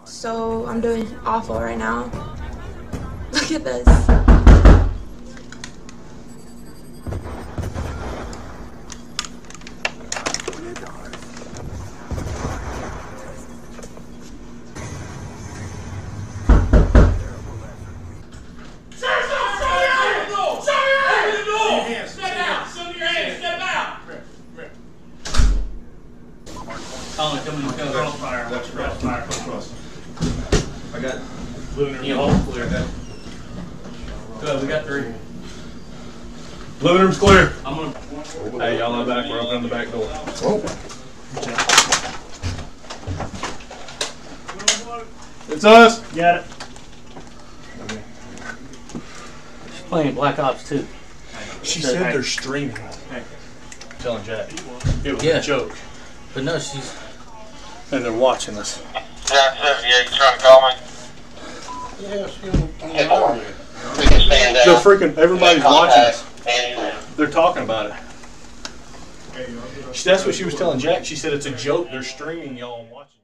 So I'm doing awful right now. Look at this. I got living room clear. Good, we got 3. Living room's clear. I'm gonna. Hey, y'all in the back. We're opening the back door. Oh. It's us. Got it. She's playing Black Ops 2. She said they're streaming. Hey, telling Jack it was a joke. But no, she's. And they're watching us. Yeah, you trying to call me? Yes, Stand they're freaking. Everybody's watching us. They're talking about it. That's what she was telling Jack. She said it's a joke. They're streaming y'all and watching.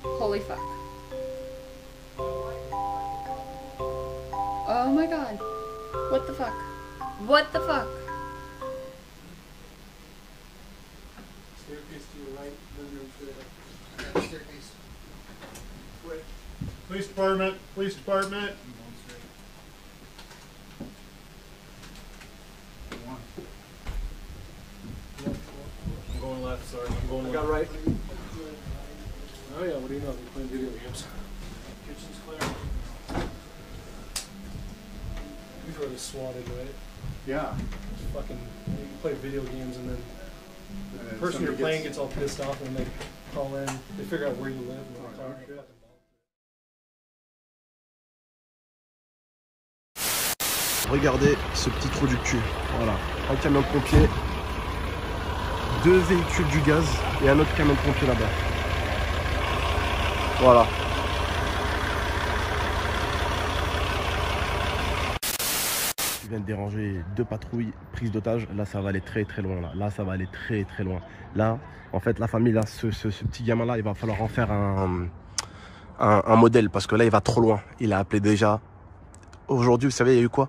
Holy fuck. Oh my god. What the fuck? What the fuck? Staircase to your right, living room to the staircase. Wait. Police department, police department. I'm going left, sorry. I'm going left. Right. Oh yeah, what do you know? We're playing video games. Kitchen's clear. You've heard of swatted, right? Yeah. Fucking, you play video games and then the person you're playing gets all pissed off and they call in, they figure out where you live and they talk shit. Regardez ce petit trou du cul. Voilà, un camion de pompiers, 2 véhicules du gaz et un autre camion de pompiers là-bas. Voilà. Je viens de déranger 2 patrouilles, prise d'otage. Là, ça va aller très très loin. Là, ça va aller très très loin. Là, en fait, la famille, là, ce petit gamin-là, il va falloir en faire un modèle parce que là, il va trop loin. Il a appelé déjà. Aujourd'hui, vous savez, il y a eu quoi?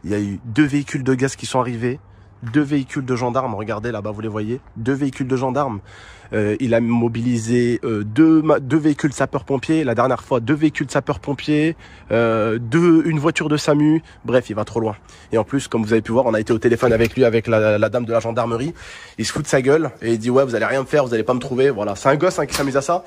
Il y a eu 2 véhicules de gaz qui sont arrivés. 2 véhicules de gendarmes, regardez là-bas, vous les voyez, 2 véhicules de gendarmes. Il a mobilisé 2 véhicules de sapeurs-pompiers, la dernière fois 2 véhicules de sapeurs-pompiers, une voiture de SAMU, bref, il va trop loin. Et en plus, comme vous avez pu voir, on a été au téléphone avec lui, avec la dame de la gendarmerie. Il se fout de sa gueule et il dit ouais, vous allez rien me faire, vous allez pas me trouver. Voilà, c'est un gosse qui s'amuse à ça.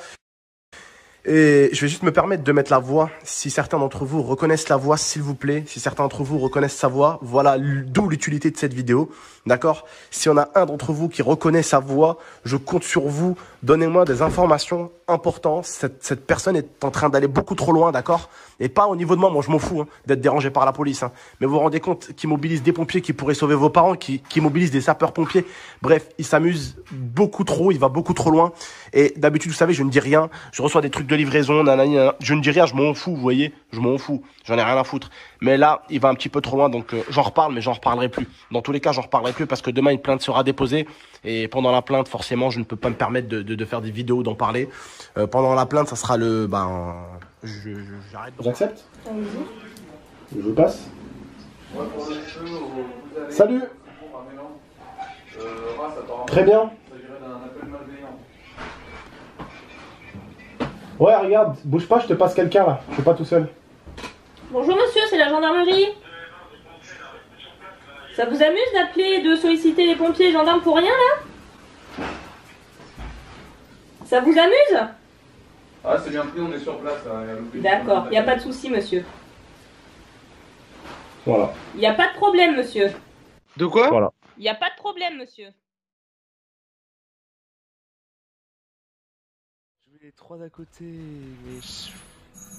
Et je vais juste me permettre de mettre la voix. Si certains d'entre vous reconnaissent la voix, s'il vous plaît, si certains d'entre vous reconnaissent sa voix, voilà d'où l'utilité de cette vidéo, d'accord? Si on a un d'entre vous qui reconnaît sa voix, je compte sur vous, donnez-moi des informations importantes. Cette personne est en train d'aller beaucoup trop loin, d'accord? Et pas au niveau de moi je m'en fous d'être dérangé par la police. Mais vous vous rendez compte qu'il mobilise des pompiers qui pourraient sauver vos parents, qui mobilise des sapeurs-pompiers. Bref, il s'amuse beaucoup trop, il va beaucoup trop loin. Et d'habitude, vous savez, je ne dis rien. Je reçois des trucs de livraison, nanana. Je ne dis rien, je m'en fous, vous voyez. Je m'en fous, j'en ai rien à foutre. Mais là, il va un petit peu trop loin, donc j'en reparle, mais j'en reparlerai plus. Dans tous les cas, j'en reparlerai plus parce que demain, une plainte sera déposée. Et pendant la plainte, forcément, je ne peux pas me permettre de faire des vidéos, d'en parler. Pendant la plainte, ça sera le... j'arrête. J'accepte. Je passe. Salut. Très bien. Ouais, regarde, bouge pas, je te passe quelqu'un là. Je suis pas tout seul. Bonjour monsieur, c'est la gendarmerie. Ça vous amuse d'appeler et de solliciter les pompiers et les gendarmes pour rien là? Ça vous amuse? Ah, c'est bien pris, on est sur place là. D'accord, il n'y a pas de souci monsieur. Voilà. Il n'y a pas de problème monsieur. De quoi? Voilà. Il n'y a pas de problème monsieur. Je mets les 3 d'à côté, mais...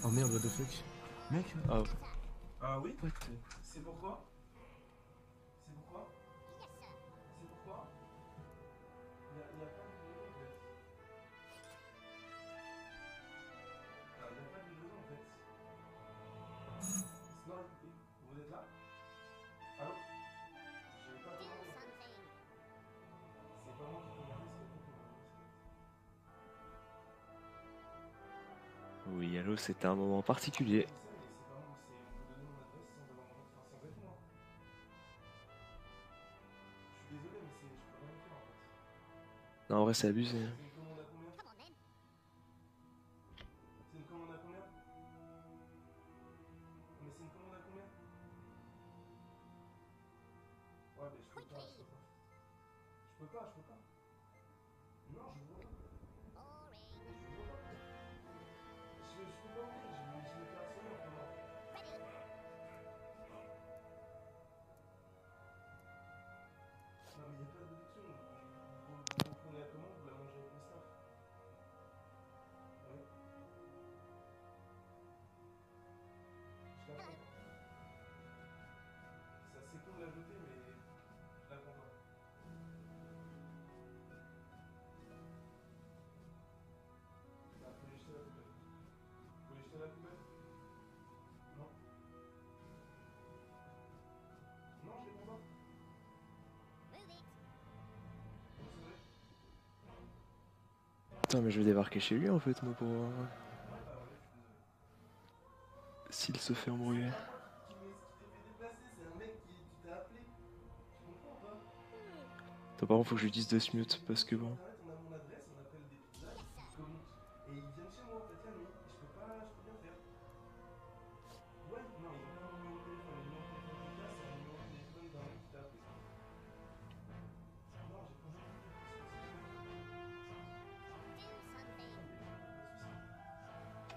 Oh merde, what the fuck? Mec? Oh. Ah oui? C'est pourquoi? C'est pourquoi? C'est pourquoi? Il y a pas de vidéo en fait. Il n'y a pas de vidéo en fait. Non, vous êtes là? Allô? Je n'ai pas de vidéo. J'avoue, c'était un moment particulier. Non, en vrai, c'est abusé. Putain, mais je vais débarquer chez lui en fait, moi, pour voir. S'il se fait embrouiller. Attends, par contre, faut que je lui dise de se mute parce que bon.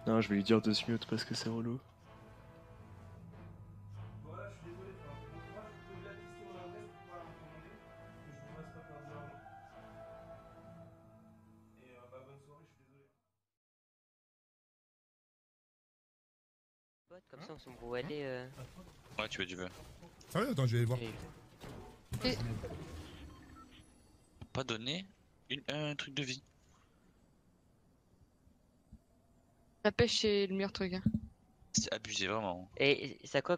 Non, je vais lui dire de se mute parce que c'est relou. Comme ça, on s'en va aller. Ouais, tu veux du beurre. Ah ouais, attends, je vais aller voir. Pas donné un truc de vie. La pêche, c'est le meilleur truc. Hein. C'est abusé, vraiment. Et ça quoi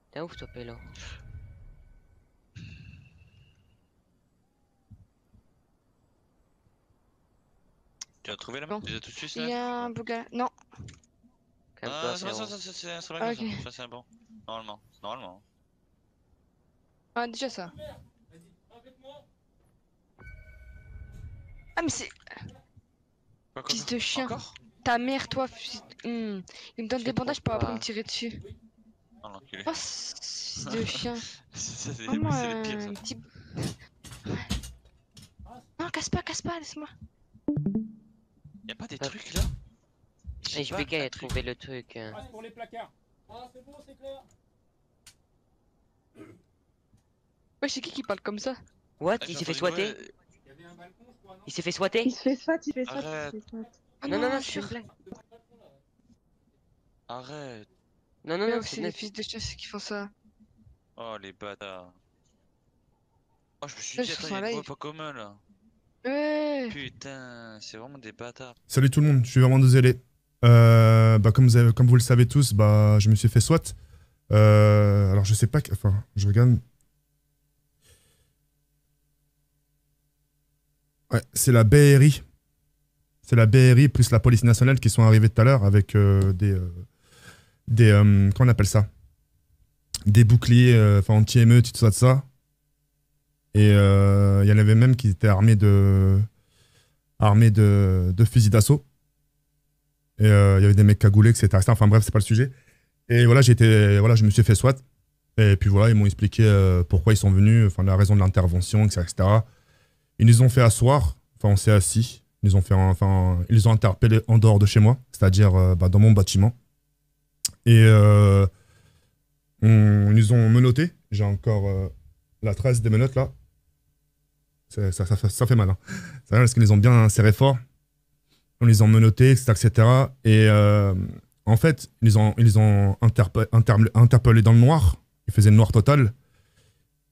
T'es ouf, toi, Pélo. Tu as trouvé la main? Tu as tout de suite Il y a un bouga. Non. Ah, ça c'est un okay. Ça c'est un bon. Normalement. Normalement. Ah, déjà ça. Ah, mais c'est. Fils de chien. Ta mère, toi. Il me donne des bandages pour après me tirer dessus. Oh l'enculé. Oh, fils de chien. C'est le pire ça. Petit... Non, casse pas, laisse-moi. Y'a pas des trucs là? Et je vais qu'à trouver le truc. Passe pour les placards. Ah, c'est bon, c'est clair. Ouais, c'est qui parle comme ça? What? Il s'est fait swatter? Il s'est fait swatter? Il se fait swat. Non, c'est une blague. Arrête. Non, c'est les fils de chasse qui font ça. Oh les bâtards. Oh, je me suis dit, attends, y'a une voix pas commun là. Ouais. Putain, c'est vraiment des bâtards. Salut tout le monde, je suis vraiment désolé. Comme vous le savez tous, je me suis fait SWAT. Alors je sais pas, enfin, je regarde. Ouais, c'est la BRI. C'est la BRI plus la police nationale qui sont arrivés tout à l'heure avec comment on appelle ça? Des boucliers anti-émeute, tout ça de ça. Et il y en avait même qui étaient armés de fusils d'assaut. Et il y avait des mecs cagoulés, etc. Enfin bref, c'est pas le sujet. Et voilà, je me suis fait SWAT. Et puis voilà, ils m'ont expliqué pourquoi ils sont venus, enfin la raison de l'intervention, etc., etc. Ils nous ont fait asseoir, enfin on s'est assis. Ils nous ont interpellés en dehors de chez moi, c'est-à-dire dans mon bâtiment. Et ils nous ont menottés. J'ai encore la trace des menottes là. Ça fait mal. Hein. Ça parce qu'ils les ont bien serrés fort. On les a menottés, etc. Et en fait, ils les ont interpellés dans le noir. Il faisait le noir total.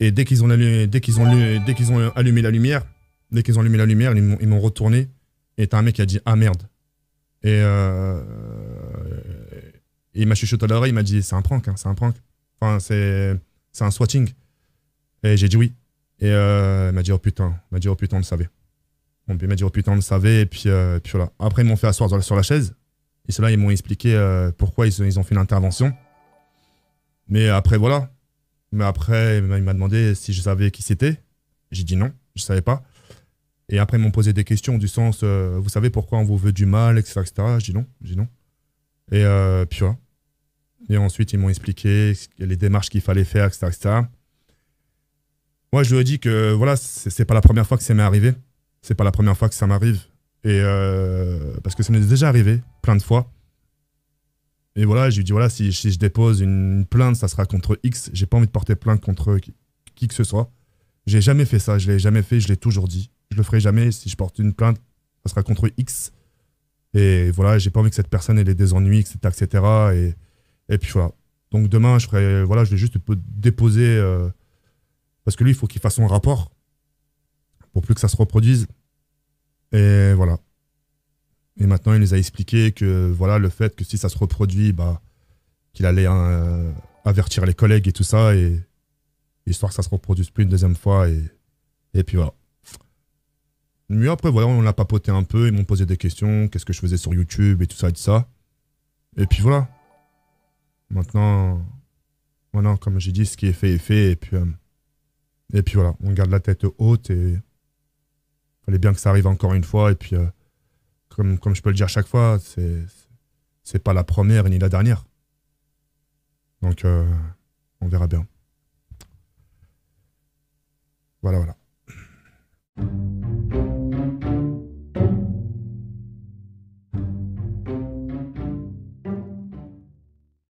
Et dès qu'ils ont allumé la lumière, ils m'ont retourné. Et t'as un mec qui a dit « Ah merde ». Et il m'a chuchoté à l'oreille, il m'a dit « C'est un prank, hein, c'est un prank. Enfin, c'est un swatting ». Et j'ai dit oui. Et il m'a dit « Oh putain, on le savait ». Bon, il m'a dit « Oh putain, on le savait ». Et puis voilà. Après, ils m'ont fait asseoir sur la chaise. Et ceux-là, ils m'ont expliqué pourquoi ils ont fait l'intervention. Mais après, voilà. Mais après, il m'a demandé si je savais qui c'était. J'ai dit non, je ne savais pas. Et après, ils m'ont posé des questions du sens, vous savez pourquoi on vous veut du mal, etc. etc. Je dis non, Et puis voilà. Et ensuite, ils m'ont expliqué les démarches qu'il fallait faire, etc. etc. Moi, je lui ai dit que voilà, c'est pas la première fois que ça m'est arrivé. C'est pas la première fois que ça m'arrive. Et parce que ça m'est déjà arrivé plein de fois. Et voilà, je lui ai dit, voilà, si je dépose une plainte, ça sera contre X. J'ai pas envie de porter plainte contre qui que ce soit. J'ai jamais fait ça, je l'ai jamais fait, je l'ai toujours dit. Je le ferai jamais. Si je porte une plainte, ça sera contre X. Et voilà, j'ai pas envie que cette personne ait des ennuis, etc. etc. Et puis voilà. Donc demain, je vais juste déposer. Parce que lui, il faut qu'il fasse son rapport. Pour plus que ça se reproduise. Et voilà. Et maintenant, il nous a expliqué que voilà, le fait que si ça se reproduit, bah, qu'il allait avertir les collègues et tout ça. Et histoire que ça se reproduise plus une deuxième fois. Et puis voilà. Mais après, voilà, on l'a papoté un peu, ils m'ont posé des questions, qu'est-ce que je faisais sur YouTube et tout ça et tout ça. Et puis voilà. Maintenant, comme j'ai dit, ce qui est fait est fait. Et puis voilà, on garde la tête haute et il fallait bien que ça arrive encore une fois. Et puis, comme je peux le dire chaque fois, c'est pas la première ni la dernière. Donc, on verra bien. Voilà.